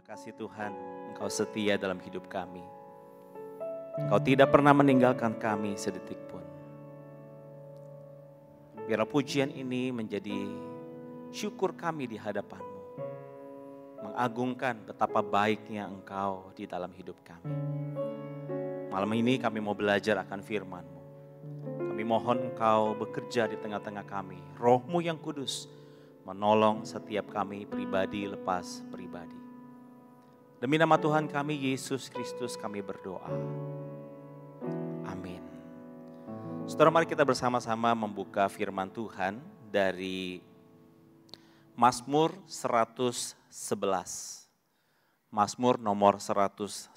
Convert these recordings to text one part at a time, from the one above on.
kasih Tuhan, Engkau setia dalam hidup kami. Engkau tidak pernah meninggalkan kami sedetik pun. Biarlah pujian ini menjadi syukur kami di hadapan-Mu. Mengagungkan betapa baiknya Engkau di dalam hidup kami. Malam ini kami mau belajar akan firman-Mu. Kami mohon Engkau bekerja di tengah-tengah kami. Roh-Mu yang kudus menolong setiap kami pribadi lepas pribadi. Demi nama Tuhan kami Yesus Kristus kami berdoa. Amin. Saudara, mari kita bersama-sama membuka firman Tuhan dari Mazmur 111. Mazmur nomor 111.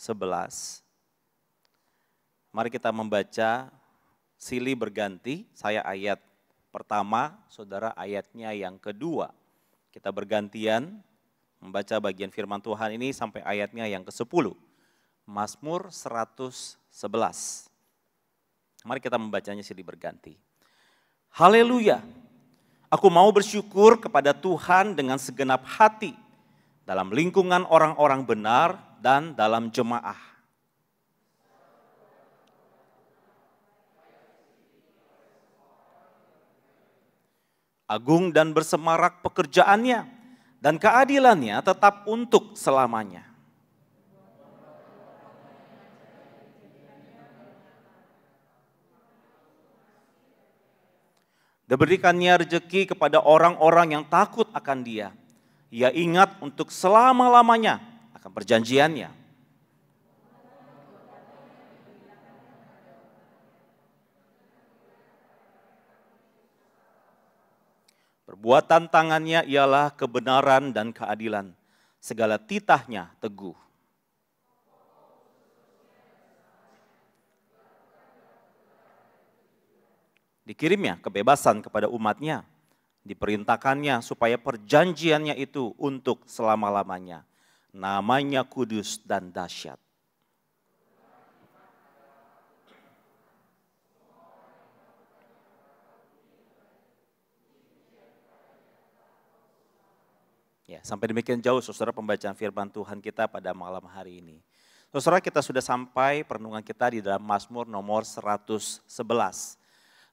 Mari kita membaca silih berganti. Saya ayat pertama, saudara ayatnya yang kedua. Kita bergantian membaca bagian firman Tuhan ini sampai ayatnya yang ke-10. Mazmur 111. Mari kita membacanya silih berganti. Haleluya. Aku mau bersyukur kepada Tuhan dengan segenap hati dalam lingkungan orang-orang benar dan dalam jemaah. Agung dan bersemarak pekerjaannya, dan keadilannya tetap untuk selamanya. Diberikannya rezeki kepada orang-orang yang takut akan Dia. Ia ingat untuk selama-lamanya akan perjanjiannya. Perbuatan tangannya ialah kebenaran dan keadilan. Segala titahnya teguh. Dikirimnya kebebasan kepada umatnya. Diperintahkannya supaya perjanjiannya itu untuk selama-lamanya. Namanya kudus dan dahsyat. Ya, sampai demikian jauh saudara pembacaan firman Tuhan kita pada malam hari ini. Saudara, kita sudah sampai perenungan kita di dalam Mazmur nomor 111.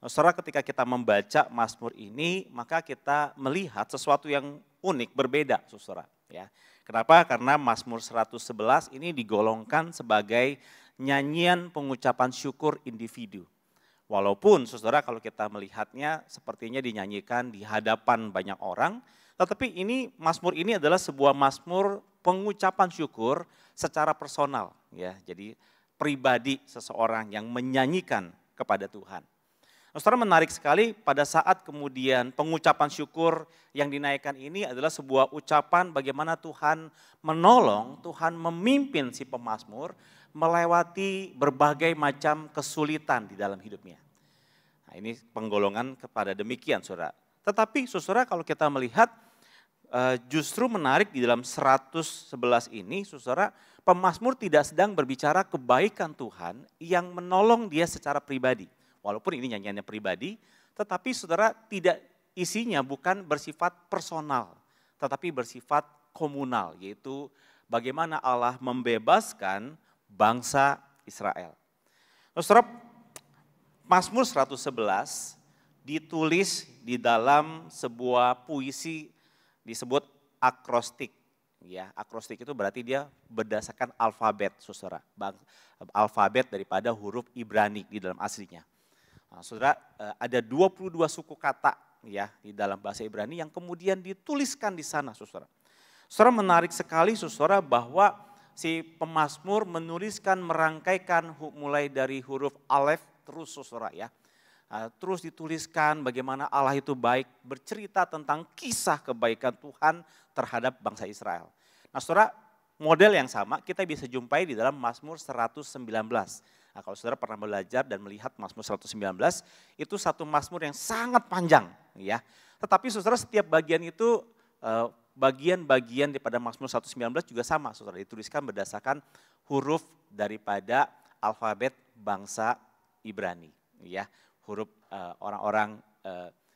Saudara, ketika kita membaca Mazmur ini, maka kita melihat sesuatu yang unik, berbeda saudara. Ya. Kenapa? Karena Mazmur 111 ini digolongkan sebagai nyanyian pengucapan syukur individu. Walaupun saudara kalau kita melihatnya sepertinya dinyanyikan di hadapan banyak orang, tetapi ini Mazmur ini adalah sebuah Mazmur pengucapan syukur secara personal, ya. Jadi pribadi seseorang yang menyanyikan kepada Tuhan. Saudara, menarik sekali pada saat kemudian pengucapan syukur yang dinaikkan ini adalah sebuah ucapan bagaimana Tuhan menolong, Tuhan memimpin si pemazmur melewati berbagai macam kesulitan di dalam hidupnya. Nah, ini penggolongan kepada demikian, saudara. Tetapi saudara kalau kita melihat justru menarik di dalam 111 ini, saudara, pemazmur tidak sedang berbicara kebaikan Tuhan yang menolong dia secara pribadi. Walaupun ini nyanyiannya pribadi, tetapi saudara tidak isinya bukan bersifat personal, tetapi bersifat komunal, yaitu bagaimana Allah membebaskan bangsa Israel. Saudara, Mazmur 111 ditulis di dalam sebuah puisi disebut akrostik. Ya, akrostik itu berarti dia berdasarkan alfabet, saudara. Alfabet daripada huruf Ibrani di dalam aslinya. Nah, saudara, ada 22 suku kata ya di dalam bahasa Ibrani yang kemudian dituliskan di sana, saudara. Saudara, menarik sekali saudara bahwa si pemazmur menuliskan merangkaikan mulai dari huruf alef terus saudara ya. Terus dituliskan bagaimana Allah itu baik, bercerita tentang kisah kebaikan Tuhan terhadap bangsa Israel. Nah saudara, model yang sama kita bisa jumpai di dalam Mazmur 119. Nah kalau saudara pernah belajar dan melihat Mazmur 119, itu satu Mazmur yang sangat panjang. Ya. Tetapi saudara setiap bagian itu, bagian-bagian daripada Mazmur 119 juga sama saudara, dituliskan berdasarkan huruf daripada alfabet bangsa Ibrani. Ya. Huruf orang-orang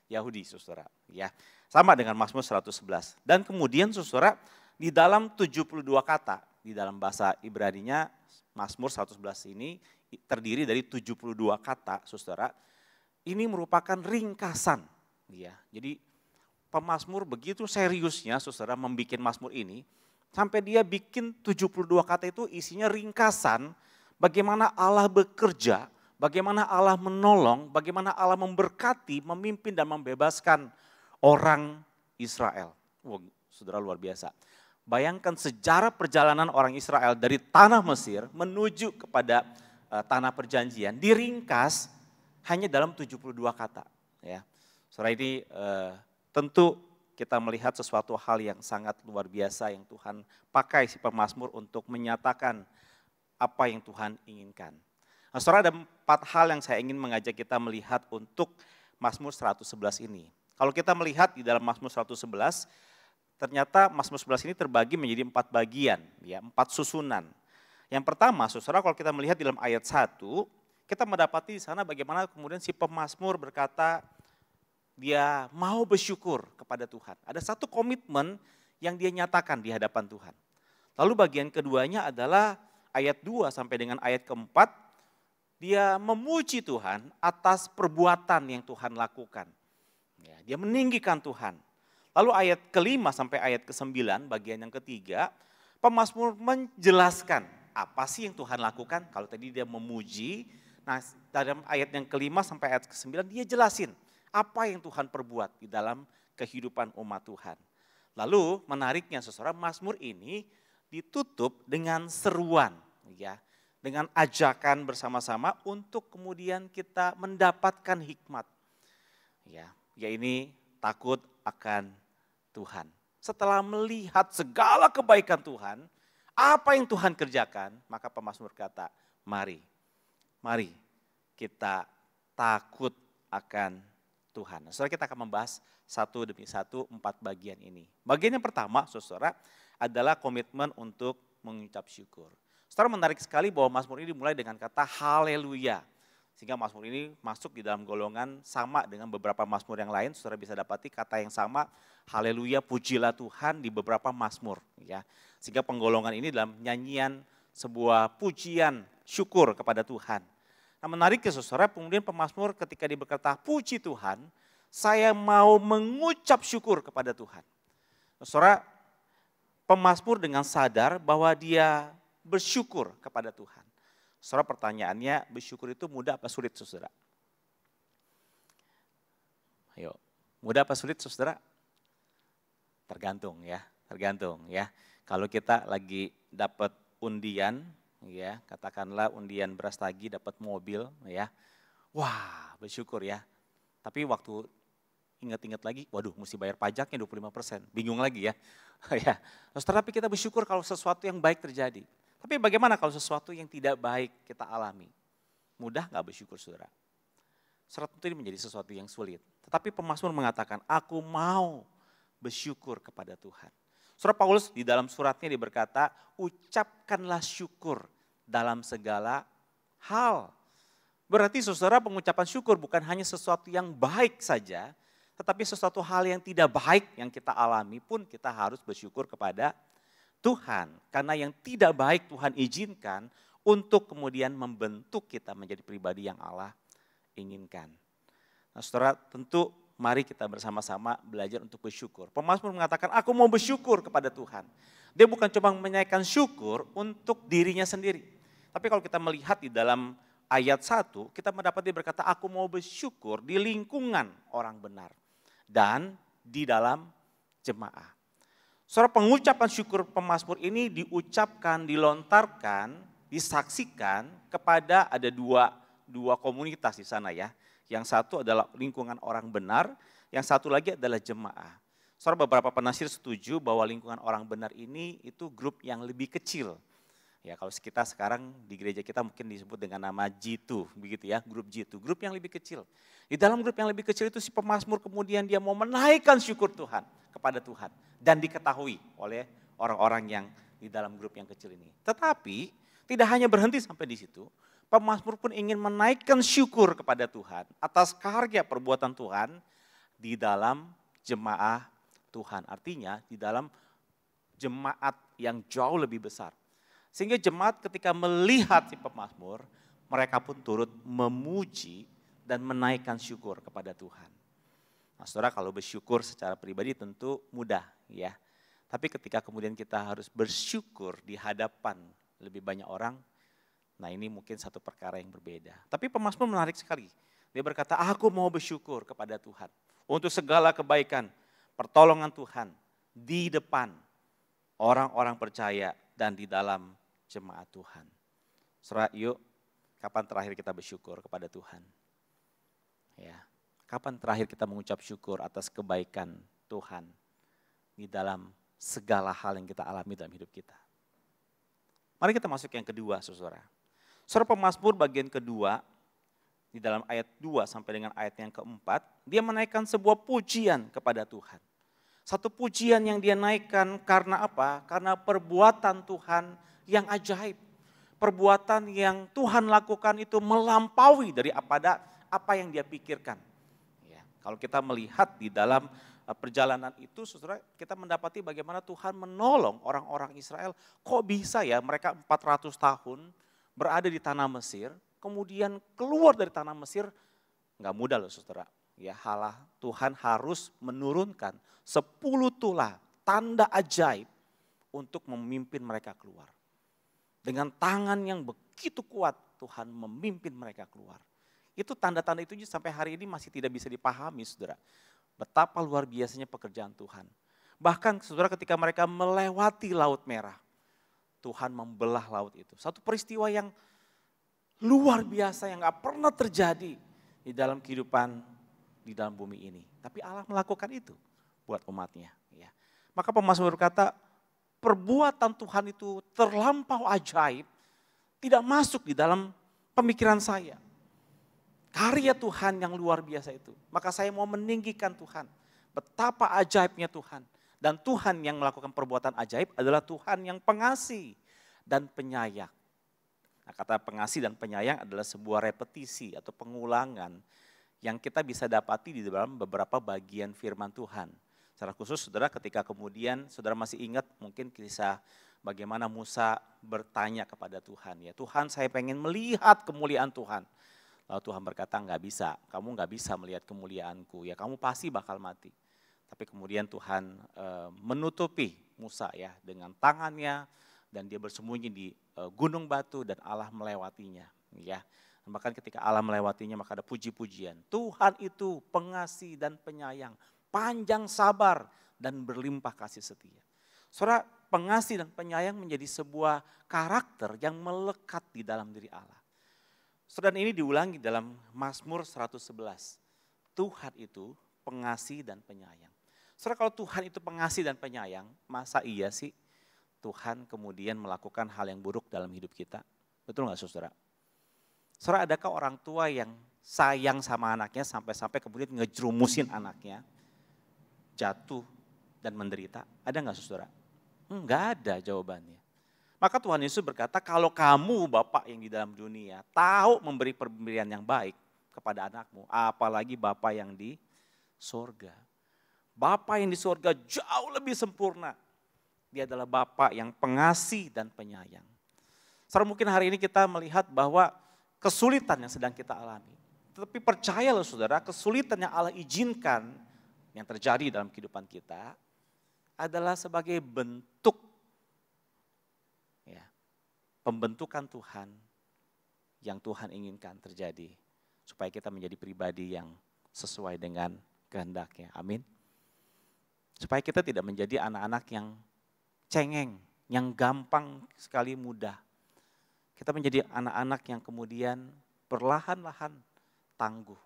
Yahudi, saudara. Ya, sama dengan Mazmur 111. Dan kemudian, saudara, di dalam 72 kata, di dalam bahasa Ibraninya Mazmur 111 ini terdiri dari 72 kata, saudara. Ini merupakan ringkasan. Ya. Jadi pemazmur begitu seriusnya saudara membuat mazmur ini, sampai dia bikin 72 kata itu isinya ringkasan bagaimana Allah bekerja, bagaimana Allah menolong, bagaimana Allah memberkati, memimpin dan membebaskan orang Israel. Wow, saudara luar biasa. Bayangkan sejarah perjalanan orang Israel dari tanah Mesir menuju kepada tanah perjanjian diringkas hanya dalam 72 kata. Ya. Saudara ini tentu kita melihat sesuatu hal yang sangat luar biasa yang Tuhan pakai si pemazmur untuk menyatakan apa yang Tuhan inginkan. Nah, saudara ada 4 hal yang saya ingin mengajak kita melihat untuk Mazmur 111 ini. Kalau kita melihat di dalam Mazmur 111, ternyata Mazmur 11 ini terbagi menjadi 4 bagian, ya, 4 susunan. Yang pertama, saudara, kalau kita melihat di dalam ayat 1, kita mendapati di sana bagaimana kemudian si pemazmur berkata dia mau bersyukur kepada Tuhan. Ada satu komitmen yang dia nyatakan di hadapan Tuhan. Lalu bagian keduanya adalah ayat 2 sampai dengan ayat keempat, dia memuji Tuhan atas perbuatan yang Tuhan lakukan. Ya, dia meninggikan Tuhan. Lalu ayat kelima sampai ayat ke-9, bagian yang ketiga, pemazmur menjelaskan apa sih yang Tuhan lakukan. Kalau tadi dia memuji, nah dalam ayat yang kelima sampai ayat ke-9 dia jelasin apa yang Tuhan perbuat di dalam kehidupan umat Tuhan. Lalu menariknya saudara, mazmur ini ditutup dengan seruan, ya, dengan ajakan bersama-sama untuk kemudian kita mendapatkan hikmat. Ya ini takut akan Tuhan. Setelah melihat segala kebaikan Tuhan, apa yang Tuhan kerjakan, maka pemazmur kata, mari kita takut akan Tuhan. Nah, saudara, kita akan membahas satu demi satu 4 bagian ini. Bagian yang pertama, saudara, adalah komitmen untuk mengucap syukur. Saudara, menarik sekali bahwa mazmur ini dimulai dengan kata haleluya. Sehingga mazmur ini masuk di dalam golongan sama dengan beberapa mazmur yang lain. Saudara bisa dapati kata yang sama, haleluya, pujilah Tuhan di beberapa mazmur. Ya. Sehingga penggolongan ini dalam nyanyian sebuah pujian syukur kepada Tuhan. Nah, menariknya saudara, kemudian pemazmur ketika dia berkata, puji Tuhan, saya mau mengucap syukur kepada Tuhan. Saudara, pemazmur dengan sadar bahwa dia bersyukur kepada Tuhan. Saudara, pertanyaannya, bersyukur itu mudah apa sulit, saudara? Ayo, mudah apa sulit, saudara? Tergantung ya. Kalau kita lagi dapat undian, ya, katakanlah undian beras tagi dapat mobil, ya, wah bersyukur ya. Tapi waktu ingat-ingat lagi, waduh mesti bayar pajaknya 25%, bingung lagi ya. Ya, tapi kita bersyukur kalau sesuatu yang baik terjadi. Tapi bagaimana kalau sesuatu yang tidak baik kita alami? Mudah gak bersyukur, saudara? Saudara, tentu ini menjadi sesuatu yang sulit. Tetapi pemazmur mengatakan, aku mau bersyukur kepada Tuhan. Saudara, Paulus di dalam suratnya dia berkata, ucapkanlah syukur dalam segala hal. Berarti saudara, pengucapan syukur bukan hanya sesuatu yang baik saja, tetapi sesuatu hal yang tidak baik yang kita alami pun kita harus bersyukur kepada Tuhan. Karena yang tidak baik Tuhan izinkan untuk kemudian membentuk kita menjadi pribadi yang Allah inginkan. Nah, saudara, tentu mari kita bersama-sama belajar untuk bersyukur. Pemazmur mengatakan, aku mau bersyukur kepada Tuhan. Dia bukan cuma menaikkan syukur untuk dirinya sendiri. Tapi kalau kita melihat di dalam ayat 1, kita mendapat dia berkata, aku mau bersyukur di lingkungan orang benar. Dan di dalam jemaah. Saudara, pengucapan syukur pemazmur ini diucapkan, dilontarkan, disaksikan kepada ada dua komunitas di sana ya. Yang satu adalah lingkungan orang benar, yang satu lagi adalah jemaah. Saudara, beberapa penafsir setuju bahwa lingkungan orang benar ini itu grup yang lebih kecil. Ya, kalau kita sekarang di gereja kita mungkin disebut dengan nama G2, begitu ya, grup G2, grup yang lebih kecil. Di dalam grup yang lebih kecil itu si pemazmur kemudian dia mau menaikkan syukur Tuhan kepada Tuhan dan diketahui oleh orang-orang yang di dalam grup yang kecil ini. Tetapi tidak hanya berhenti sampai di situ, pemazmur pun ingin menaikkan syukur kepada Tuhan atas karya perbuatan Tuhan di dalam jemaah Tuhan. Artinya di dalam jemaat yang jauh lebih besar. Sehingga jemaat ketika melihat si pemazmur, mereka pun turut memuji dan menaikkan syukur kepada Tuhan. Nah, saudara, kalau bersyukur secara pribadi tentu mudah ya. Tapi ketika kemudian kita harus bersyukur di hadapan lebih banyak orang, nah ini mungkin satu perkara yang berbeda. Tapi pemazmur menarik sekali. Dia berkata, aku mau bersyukur kepada Tuhan untuk segala kebaikan, pertolongan Tuhan di depan orang-orang percaya dan di dalam jemaat Tuhan. Saudara, yuk, kapan terakhir kita bersyukur kepada Tuhan? Ya, kapan terakhir kita mengucap syukur atas kebaikan Tuhan di dalam segala hal yang kita alami dalam hidup kita? Mari kita masuk yang kedua, saudara. Saudara, pemazmur bagian kedua, di dalam ayat 2 sampai dengan ayat yang keempat, dia menaikkan sebuah pujian kepada Tuhan. Satu pujian yang dia naikkan karena apa? Karena perbuatan Tuhan yang ajaib. Perbuatan yang Tuhan lakukan itu melampaui dari apa yang dia pikirkan. Ya, kalau kita melihat di dalam perjalanan itu, saudara, kita mendapati bagaimana Tuhan menolong orang-orang Israel. Kok bisa ya mereka 400 tahun berada di tanah Mesir, kemudian keluar dari tanah Mesir, nggak mudah loh saudara. Ya, Tuhan harus menurunkan 10 tulah tanda ajaib untuk memimpin mereka keluar. Dengan tangan yang begitu kuat Tuhan memimpin mereka keluar. Itu tanda-tanda itu sampai hari ini masih tidak bisa dipahami saudara. Betapa luar biasanya pekerjaan Tuhan. Bahkan saudara ketika mereka melewati Laut Merah, Tuhan membelah laut itu. Satu peristiwa yang luar biasa yang gak pernah terjadi di dalam kehidupan di dalam bumi ini. Tapi Allah melakukan itu buat umatnya. Ya. Maka pemazmur berkata, perbuatan Tuhan itu terlampau ajaib, tidak masuk di dalam pemikiran saya. Karya Tuhan yang luar biasa itu. Maka saya mau meninggikan Tuhan. Betapa ajaibnya Tuhan. Dan Tuhan yang melakukan perbuatan ajaib adalah Tuhan yang pengasih dan penyayang. Nah, kata pengasih dan penyayang adalah sebuah repetisi atau pengulangan yang kita bisa dapati di dalam beberapa bagian firman Tuhan. Secara khusus saudara ketika kemudian saudara masih ingat mungkin kisah bagaimana Musa bertanya kepada Tuhan. Ya Tuhan, saya pengen melihat kemuliaan Tuhan. Lalu Tuhan berkata, enggak bisa, kamu enggak bisa melihat kemuliaanku, ya kamu pasti bakal mati. Tapi kemudian Tuhan menutupi Musa ya dengan tangannya dan dia bersembunyi di gunung batu dan Allah melewatinya. Ya, bahkan ketika Allah melewatinya maka ada puji-pujian. Tuhan itu pengasih dan penyayang, panjang sabar dan berlimpah kasih setia. Saudara, pengasih dan penyayang menjadi sebuah karakter yang melekat di dalam diri Allah. Saudara, ini diulangi dalam Mazmur 111. Tuhan itu pengasih dan penyayang. Saudara, kalau Tuhan itu pengasih dan penyayang, masa iya sih Tuhan kemudian melakukan hal yang buruk dalam hidup kita? Betul nggak saudara? Saudara, adakah orang tua yang sayang sama anaknya sampai-sampai kemudian ngejerumusin anaknya, jatuh dan menderita? Ada nggak saudara? Enggak ada jawabannya. Maka Tuhan Yesus berkata, kalau kamu Bapak yang di dalam dunia tahu memberi pemberian yang baik kepada anakmu, apalagi Bapak yang di sorga. Bapak yang di sorga jauh lebih sempurna. Dia adalah Bapak yang pengasih dan penyayang. Saudara, mungkin hari ini kita melihat bahwa kesulitan yang sedang kita alami. Tetapi percayalah saudara, kesulitan yang Allah izinkan yang terjadi dalam kehidupan kita adalah sebagai bentuk pembentukan Tuhan yang Tuhan inginkan terjadi. Supaya kita menjadi pribadi yang sesuai dengan kehendaknya. Amin. Supaya kita tidak menjadi anak-anak yang cengeng, yang gampang sekali mudah. Kita menjadi anak-anak yang kemudian perlahan-lahan tangguh.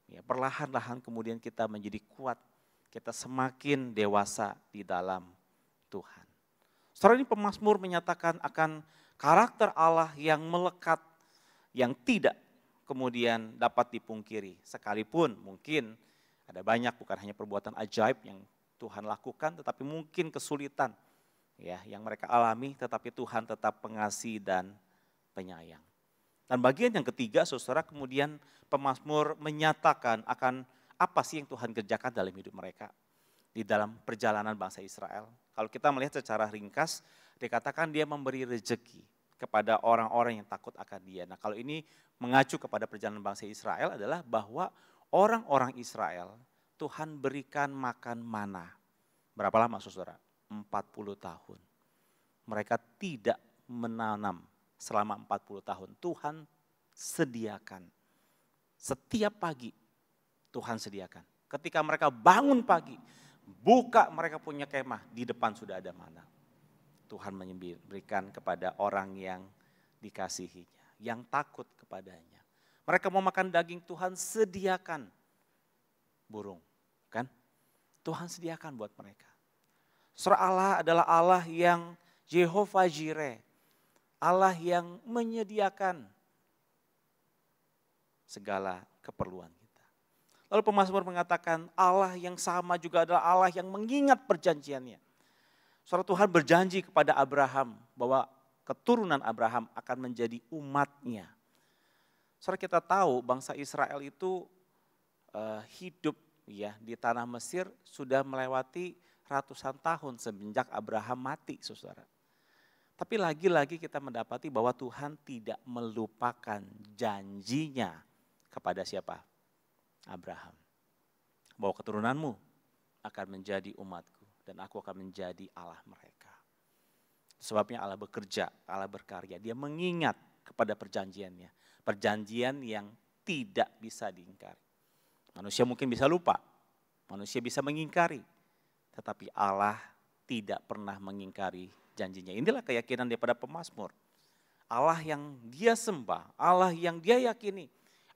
Ya, perlahan-lahan kemudian kita menjadi kuat. Kita semakin dewasa di dalam Tuhan. Saudara, ini pemazmur menyatakan akan karakter Allah yang melekat, yang tidak kemudian dapat dipungkiri. Sekalipun mungkin ada banyak bukan hanya perbuatan ajaib yang Tuhan lakukan, tetapi mungkin kesulitan ya yang mereka alami, tetapi Tuhan tetap pengasih dan penyayang. Dan bagian yang ketiga, saudara, kemudian pemazmur menyatakan akan apa sih yang Tuhan kerjakan dalam hidup mereka. Di dalam perjalanan bangsa Israel. Kalau kita melihat secara ringkas, dikatakan dia memberi rezeki kepada orang-orang yang takut akan dia. Nah kalau ini mengacu kepada perjalanan bangsa Israel adalah bahwa orang-orang Israel Tuhan berikan makan mana. Berapa lama saudara? 40 tahun. Mereka tidak menanam selama 40 tahun. Tuhan sediakan. Setiap pagi Tuhan sediakan. Ketika mereka bangun pagi, buka mereka punya kemah, di depan sudah ada mana. Tuhan memberikan kepada orang yang dikasihinya, yang takut kepadanya. Mereka mau makan daging, Tuhan sediakan burung, kan? Tuhan sediakan buat mereka. Saudara, Allah adalah Allah yang Jehovah Jireh, Allah yang menyediakan segala keperluan kita. Lalu pemazmur mengatakan Allah yang sama juga adalah Allah yang mengingat perjanjiannya. Saudara, Tuhan berjanji kepada Abraham bahwa keturunan Abraham akan menjadi umatnya. Saudara, kita tahu bangsa Israel itu hidup ya di tanah Mesir sudah melewati ratusan tahun semenjak Abraham mati, saudara. Tapi lagi-lagi kita mendapati bahwa Tuhan tidak melupakan janjinya kepada siapa? Abraham. Bahwa keturunanmu akan menjadi umatku dan aku akan menjadi Allah mereka. Sebabnya Allah bekerja, Allah berkarya. Dia mengingat kepada perjanjiannya. Perjanjian yang tidak bisa diingkari. Manusia mungkin bisa lupa, manusia bisa mengingkari. Tetapi Allah tidak pernah mengingkari janjinya. Inilah keyakinan daripada pemazmur. Allah yang dia sembah, Allah yang dia yakini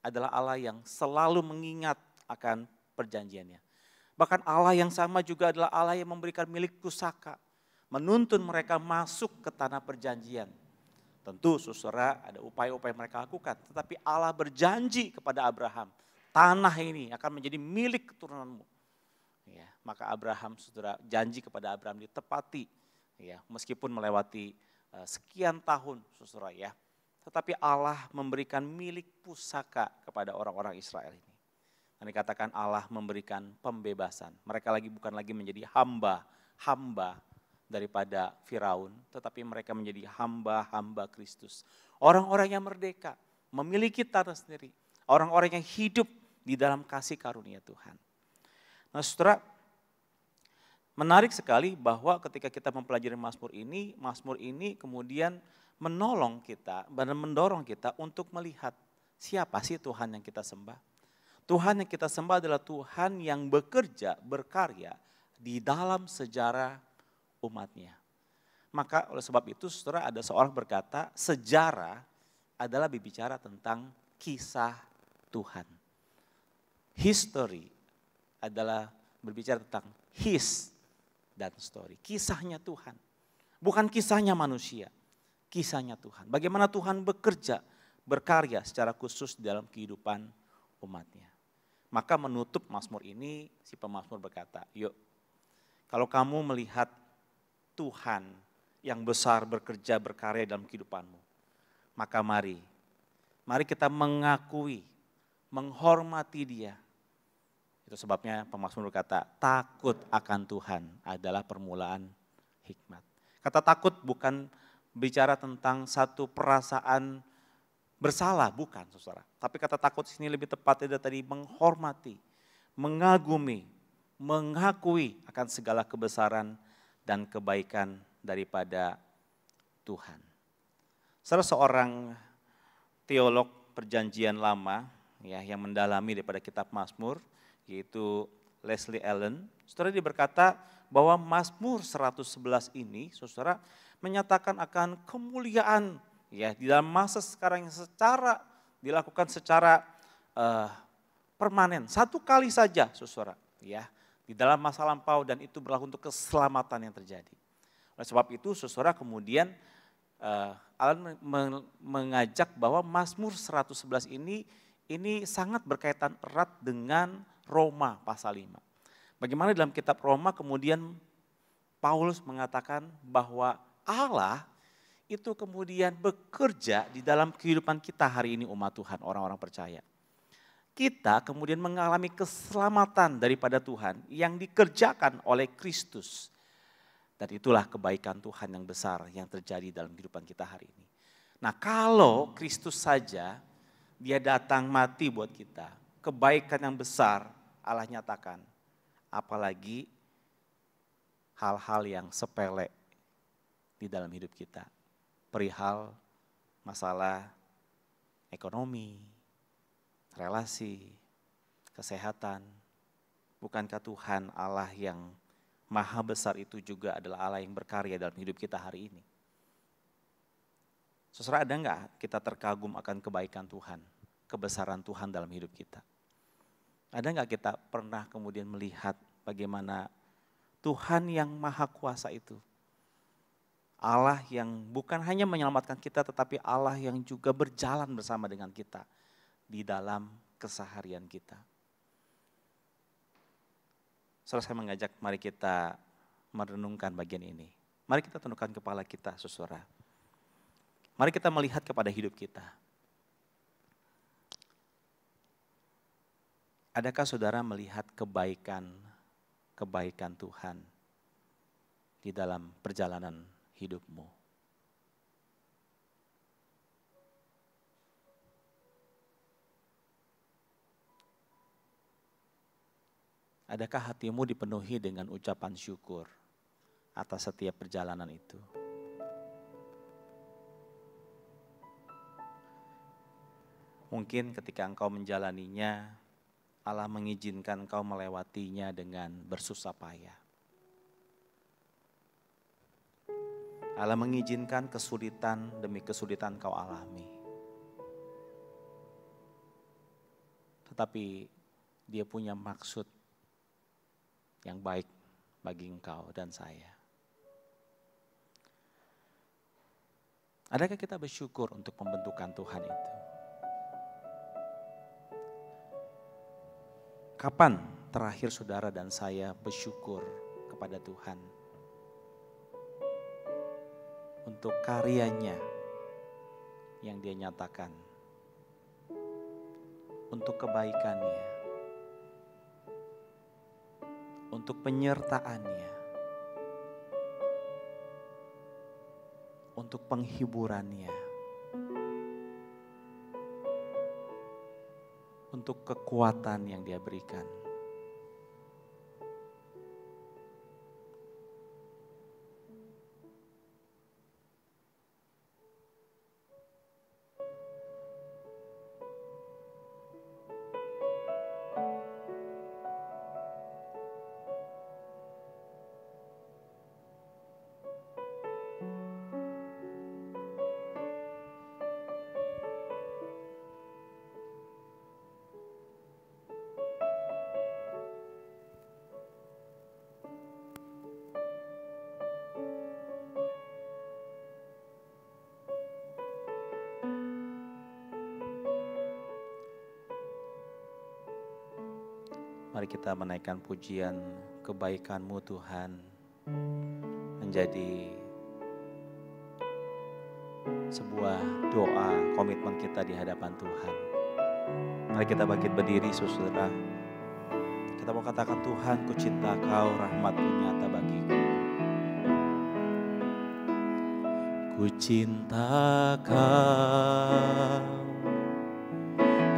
adalah Allah yang selalu mengingat akan perjanjiannya. Bahkan Allah yang sama juga adalah Allah yang memberikan milik pusaka, menuntun mereka masuk ke tanah perjanjian. Tentu saudara ada upaya-upaya mereka lakukan, tetapi Allah berjanji kepada Abraham, tanah ini akan menjadi milik keturunanmu. Ya, maka Abraham, saudara, janji kepada Abraham ditepati, ya, meskipun melewati sekian tahun, saudara ya. Tetapi Allah memberikan milik pusaka kepada orang-orang Israel ini. Dan dikatakan Allah memberikan pembebasan. Mereka bukan lagi menjadi hamba daripada Firaun, tetapi mereka menjadi hamba-hamba Kristus. Orang-orang yang merdeka, memiliki tanah sendiri. Orang-orang yang hidup di dalam kasih karunia Tuhan. Nah saudara, menarik sekali bahwa ketika kita mempelajari Mazmur ini kemudian menolong kita dan mendorong kita untuk melihat siapa sih Tuhan yang kita sembah. Tuhan yang kita sembah adalah Tuhan yang bekerja, berkarya di dalam sejarah umatnya. Maka oleh sebab itu saudara ada seorang berkata sejarah adalah berbicara tentang kisah Tuhan. History adalah berbicara tentang his dan story. Kisahnya Tuhan. Bukan kisahnya manusia. Kisahnya Tuhan. Bagaimana Tuhan bekerja, berkarya secara khusus dalam kehidupan umatnya. Maka menutup Mazmur ini si pemazmur berkata, yuk kalau kamu melihat Tuhan yang besar bekerja berkarya dalam kehidupanmu, maka mari kita mengakui, menghormati Dia. Itu sebabnya pemazmur berkata, takut akan Tuhan adalah permulaan hikmat. Kata takut bukan bicara tentang satu perasaan bersalah, bukan saudara. Tapi kata takut di sini lebih tepatnya tadi menghormati, mengagumi, mengakui akan segala kebesaran dan kebaikan daripada Tuhan. Salah seorang teolog perjanjian lama ya yang mendalami daripada kitab Mazmur yaitu Leslie Allen, saudara dia berkata bahwa Mazmur 111 ini saudara menyatakan akan kemuliaan ya di dalam masa sekarang yang dilakukan secara permanen. Satu kali saja saudara ya di dalam masa lampau dan itu berlaku untuk keselamatan yang terjadi. Oleh sebab itu saudara kemudian Alan mengajak bahwa Mazmur 111 ini sangat berkaitan erat dengan Roma pasal 5. Bagaimana dalam kitab Roma kemudian Paulus mengatakan bahwa Allah itu kemudian bekerja di dalam kehidupan kita hari ini umat Tuhan, orang-orang percaya. Kita kemudian mengalami keselamatan daripada Tuhan yang dikerjakan oleh Kristus. Dan itulah kebaikan Tuhan yang besar yang terjadi dalam kehidupan kita hari ini. Nah, kalau Kristus saja dia datang mati buat kita, kebaikan yang besar Allah nyatakan, apalagi hal-hal yang sepele di dalam hidup kita. Perihal masalah ekonomi, relasi, kesehatan. Bukankah Tuhan Allah yang Maha besar itu juga adalah Allah yang berkarya dalam hidup kita hari ini? Saudara, ada enggak kita terkagum akan kebaikan Tuhan, kebesaran Tuhan dalam hidup kita? Ada enggak kita pernah kemudian melihat bagaimana Tuhan yang Maha Kuasa itu, Allah yang bukan hanya menyelamatkan kita, tetapi Allah yang juga berjalan bersama dengan kita di dalam keseharian kita. Saudara, saya mengajak mari kita merenungkan bagian ini. Mari kita tundukkan kepala kita, saudara. Mari kita melihat kepada hidup kita. Adakah saudara melihat kebaikan Tuhan di dalam perjalanan hidupmu? Adakah hatimu dipenuhi dengan ucapan syukur atas setiap perjalanan itu? Mungkin ketika engkau menjalaninya, Allah mengizinkan engkau melewatinya dengan bersusah payah. Allah mengizinkan kesulitan demi kesulitan kau alami. Tetapi Dia punya maksud yang baik bagi engkau dan saya. Adakah kita bersyukur untuk pembentukan Tuhan itu? Kapan terakhir saudara dan saya bersyukur kepada Tuhan untuk karyanya yang Dia nyatakan, untuk kebaikannya, untuk penyertaannya, untuk penghiburannya, untuk kekuatan yang Dia berikan. Mari kita menaikkan pujian kebaikan-Mu Tuhan menjadi sebuah doa komitmen kita di hadapan Tuhan. Mari kita bangkit berdiri saudara. Kita mau katakan, Tuhan, ku cinta Kau, rahmat-Mu nyata bagiku. Ku cinta Kau,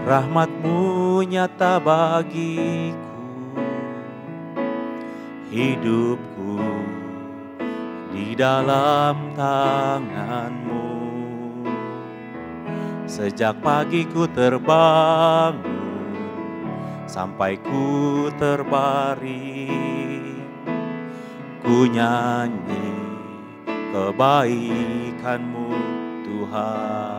rahmat-Mu nyata bagiku. Hidupku di dalam tangan-Mu. Sejak pagi ku terbangun sampai ku terbaring, ku nyanyi kebaikan-Mu Tuhan.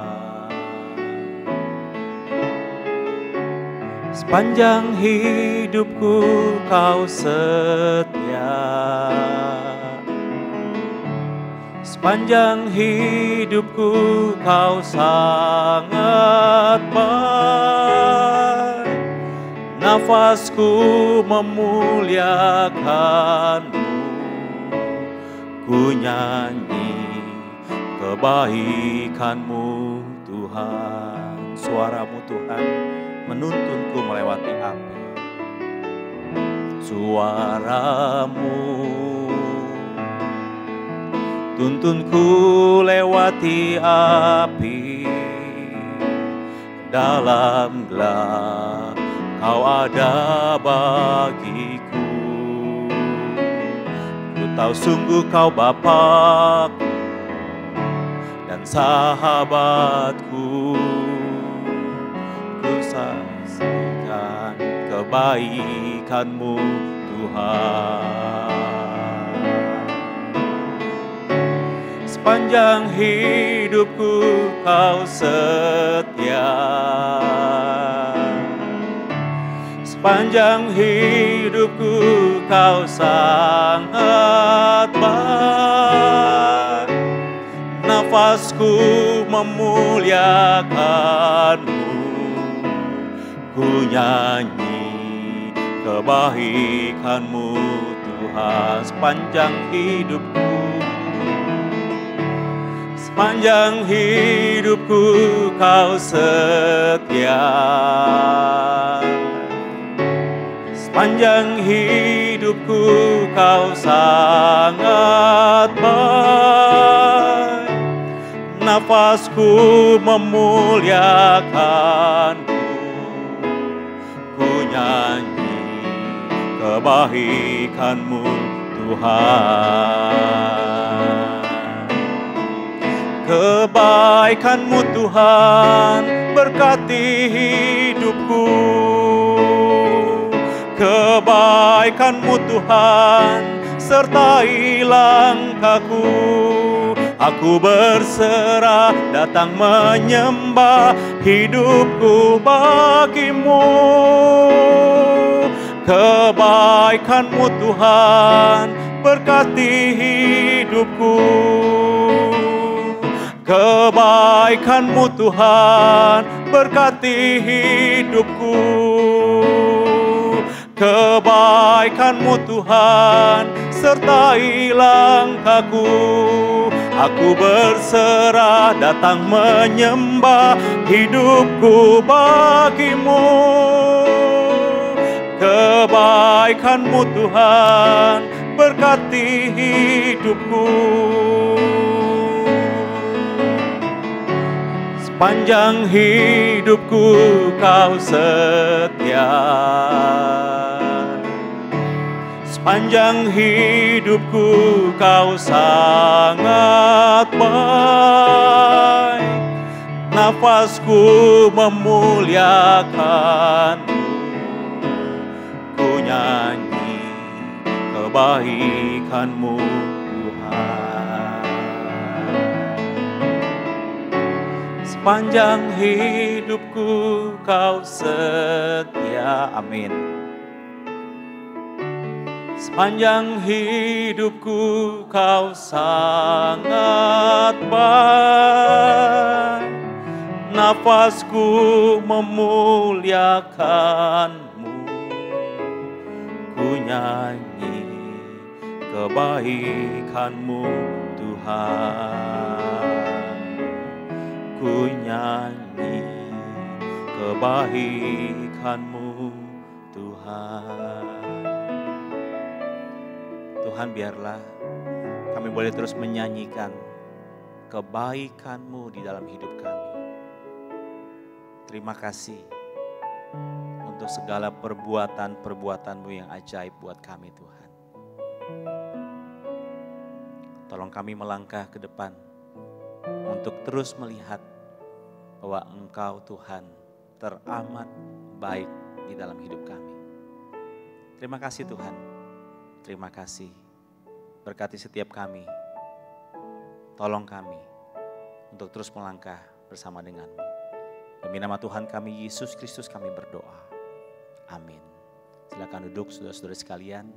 Sepanjang hidupku Kau setia, sepanjang hidupku Kau sangat baik. Nafasku memuliakan-Mu, ku nyanyi kebaikan-Mu Tuhan. Suara-Mu Tuhan menuntunku melewati api. Suara-Mu tuntunku lewati api, dalam gelap Kau ada bagiku. Ku tahu sungguh Kau Bapa-Ku dan sahabatku. Ku saksikan kebaikan-Mu Tuhan. Sepanjang hidupku Kau setia, sepanjang hidupku Kau sangat baik. Nafasku memuliakan-Mu, ku nyanyi kebaikan-Mu Tuhan. Sepanjang hidupku, sepanjang hidupku Kau setia, sepanjang hidupku Kau sangat baik. Nafasku memuliakan-Mu, ku nyanyi kebaikan-Mu Tuhan. Kebaikan-Mu Tuhan berkati hidupku, kebaikan-Mu Tuhan sertai langkahku. Aku berserah datang menyembah, hidupku bagi-Mu. Kebaikan-Mu Tuhan berkati hidupku, kebaikan-Mu Tuhan berkati hidupku. Kebaikan-Mu Tuhan sertai langkahku. Aku berserah datang menyembah, hidupku bagi-Mu. Kebaikan-Mu Tuhan berkati hidupku. Sepanjang hidupku Kau setia, sepanjang hidupku Kau sangat baik. Nafasku memuliakan-Mu, ku nyanyi kebaikan-Mu Tuhan. Sepanjang hidupku Kau setia. Amin. Sepanjang hidupku Kau sangat baik. Nafasku memuliakan-Mu, ku nyanyi kebaikan-Mu Tuhan. Ku nyanyi kebaikan-Mu Tuhan. Tuhan, biarlah kami boleh terus menyanyikan kebaikan-Mu di dalam hidup kami. Terima kasih untuk segala perbuatan-perbuatan-Mu yang ajaib buat kami Tuhan. Tolong kami melangkah ke depan untuk terus melihat bahwa Engkau Tuhan teramat baik di dalam hidup kami. Terima kasih Tuhan, terima kasih. Berkati setiap kami, tolong kami untuk terus melangkah bersama dengan-Mu. Demi nama Tuhan kami Yesus Kristus kami berdoa. Amin. Silakan duduk saudara-saudara sekalian.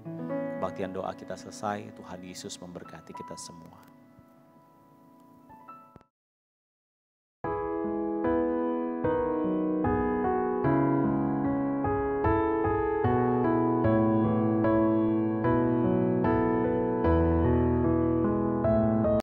Kebaktian doa kita selesai. Tuhan Yesus memberkati kita semua.